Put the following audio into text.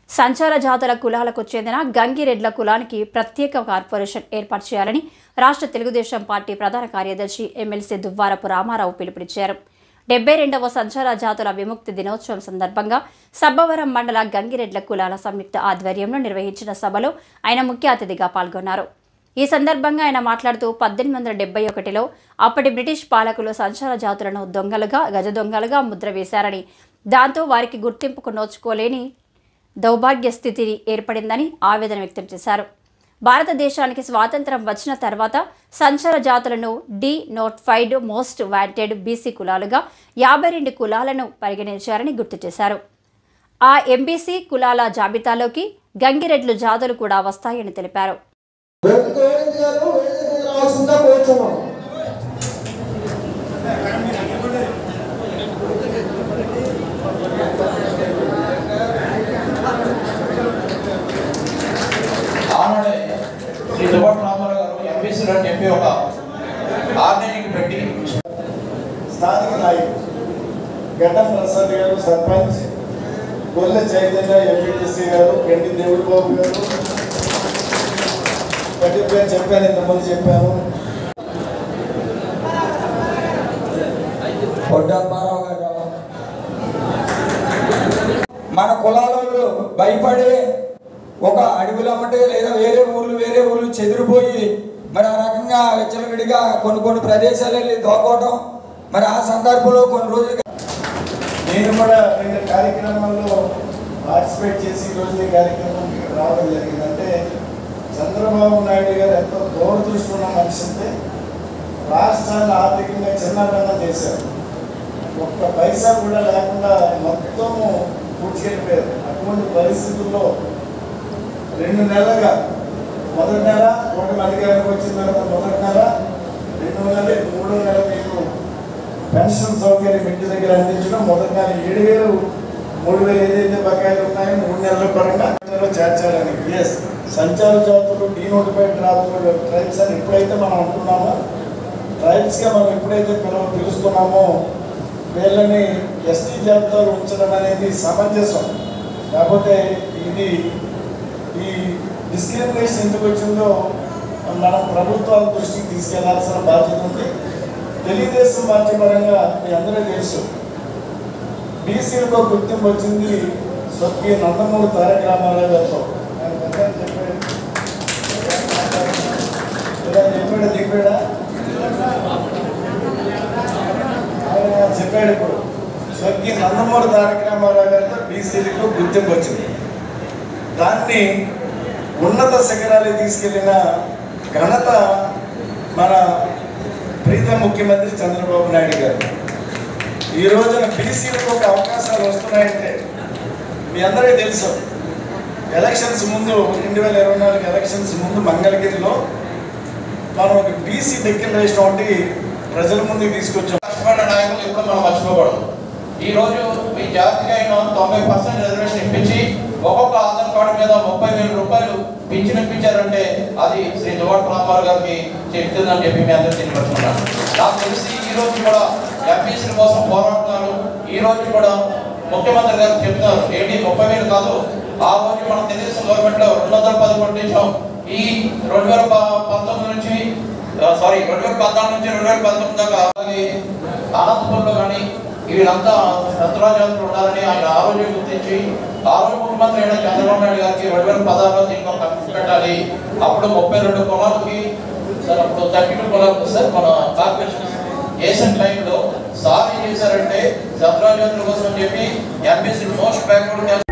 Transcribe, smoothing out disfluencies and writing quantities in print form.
సంచార జాతుల కులాలకు చెందిన గంగిరెడ్ల కులానికి ప్రత్యేక కార్పొరేషన్ ఏర్పాటు చేయాలని రాష్ట్ర తెలుగుదేశం పార్టీ ప్రధాన కార్యదర్శి ఎమ్మెల్సీ దువ్వారపు రామారావు పిలుపునిచ్చారు. 72వ సంచార జాతుల విముక్తి దినోత్సవం సందర్భంగా సబ్బవరం మండల గంగిరెడ్ల కులాల సంయుక్త ఆధ్వర్యంలో నిర్వహించిన సభలో ఆయన ముఖ్య అతిథిగా పాల్గొన్నారు. ఈ సందర్భంగా ఆయన మాట్లాడుతూ 1871లో అప్పటి బ్రిటిష్ పాలకులు సంచార జాతులను దొంగలుగా, గజ దొంగలుగా ముద్ర వేశారని, దాంతో వారికి గుర్తింపుకు నోచుకోలేని దౌర్భాగ్య స్థితి ఏర్పడిందని ఆవేదన వ్యక్తం చేశారు. భారతదేశానికి స్వాతంత్రం వచ్చిన తర్వాత సంచార జాతులను నోటిఫైడ్ మోస్ట్ వాంటెడ్ బీసీ కులాలుగా 52 కులాలను పరిగణించారని గుర్తు చేశారు. ఆ ఎంబీసీ కులాల జాబితాలోకి గంగిరెడ్లు జాతులు కూడా వస్తాయని తెలిపారు. స్థానిక నాయకులు గడ్డం ప్రసాద్ గారు, సర్పంచ్ గొల్లె చైతన్య ఎంపీటీసీ గారు, గండి దేవుడు బాబు గారు, గడ్డి పేరు చెప్పాను, ఇంతమంది చెప్పాను, పొడ్డమ్మారావు గారు. మన కులాలలో భయపడి ఒక అడవులమ్మటే లేదా వేరే ఊర్లు చెదిరిపోయి మరి ఆ రకంగా విచ్చలవిడిగా కొన్ని ప్రదేశాలు వెళ్ళి దోకోవటం, మరి ఆ సందర్భంలో కొన్ని రోజులు నేను కూడా వివిధ కార్యక్రమాల్లో పార్టిసిపేట్ చేసి ఈరోజు ఈ కార్యక్రమం రావడం జరిగిందంటే చంద్రబాబు నాయుడు గారు ఎంతో దూరదృష్టి ఉన్న మనిషి అంటే రాష్ట్రాన్ని ఆర్థికంగా చిన్నభిన్నం చేశారు. ఒక్క పైసా కూడా లేకుండా మొత్తము పూడ్చికెళ్ళిపోయారు. అటువంటి పరిస్థితుల్లో 2 నెలలుగా మొదటి నెల కూటమి అధికారానికి వచ్చిన తర్వాత మొదటి నెల, 2వ నెల, 3వ నెల మీకు పెన్షన్ సౌకర్యం ఇంటి దగ్గర అందించడం, మొదటి నెల 7,000, 3,000 ఏదైతే బకాయిలు ఉన్నాయో 3 నెలల పరంగా చేర్చాలని. ఎస్, సంచార జాతులు డీనోటిఫైడ్ ట్రైబ్స్ అని ఎప్పుడైతే మనం అంటున్నామో, ట్రైబ్స్గా మనం ఎప్పుడైతే పిలుస్తున్నామో వీళ్ళని ఎస్టీ జాబితాలు ఉంచడం అనేది సమంజసం. కాకపోతే ఇది ఈ డిస్క్రిమినేషన్ ఎందుకు వచ్చిందో మనం ప్రభుత్వాల దృష్టికి తీసుకెళ్లాల్సిన బాధ్యత ఉంది. తెలుగుదేశం పార్టీ పరంగా మీ అందరూ తెలుసు, బీసీలకు గుర్తింపు వచ్చింది స్వర్గీయ నందమూరి తారక రామారావు గారితో. చెప్పాడు ఇప్పుడు స్వర్గీయ నందమూరి తారక రామారావు గారితో బీసీలకు గుర్తింపు వచ్చింది. దాన్ని ఉన్నత శిఖరాలు తీసుకెళ్లిన ఘనత మన ప్రీత ముఖ్యమంత్రి చంద్రబాబు నాయుడు గారు. ఈ రోజున బీసీలకు ఒక అవకాశాలు వస్తున్నాయంటే మీ అందరికీ తెలుసు, ఎలక్షన్స్ ముందు 2024 ఎలక్షన్స్ ముందు మంగళగిరిలో మనం ఒక బీసీ డిక్లరేషన్ ఒకటి ప్రజల ముందుకు తీసుకొచ్చాం. కష్టపడిన నాయకులు ఇప్పుడు మనం మర్చిపోకూడదు. ఈరోజు మీ జాతికి అయిన 90% రిజర్వేషన్ ఇప్పించి ఒక్కొక్క ఆధార్ కార్డు మీద 30,000 రూపాయలు పింఛన్ ఇప్పించారంటే అది శ్రీ దువ్వారపు రామారావు గారికి చెప్తుందని చెప్పి మీ అందరూ తెలియపరుచుకున్నాను. నాకు తెలిసి ఈ రోజు కూడా ఎంపీసీల కోసం పోరాడుతున్నారు. ఈ రోజు కూడా ముఖ్యమంత్రి గారు చెప్తున్నారు ఏంటి 30,000 కాదు, ఆ రోజు మన తెలుగుదేశం గవర్నమెంట్ లో 210 కొట్టించాం. ఈ 2014 నుంచి 2014 నుంచి 2019 దాకా అనంతపురంలో కానీ వీళ్ళంతా శత్రురాజాతులు ఉండాలని ఆయన ఆ రోజు గుర్తించి ఆ రోజు ముఖ్యమంత్రి అయిన చంద్రబాబు నాయుడు గారికి 2016లో దీనికి ఒక కమిటీ పెట్టాలి. అప్పుడు 32 కులాలకి సార్, అప్పుడు 32 కులాలకు సార్ మన కార్పొరేషన్ ఏషియన్ టైంలో సార్ ఏం చేశారంటే శత్రురాజాతుల కోసం చెప్పి ఎంపీసీ మోస్ట్ బ్యాక్వర్డ్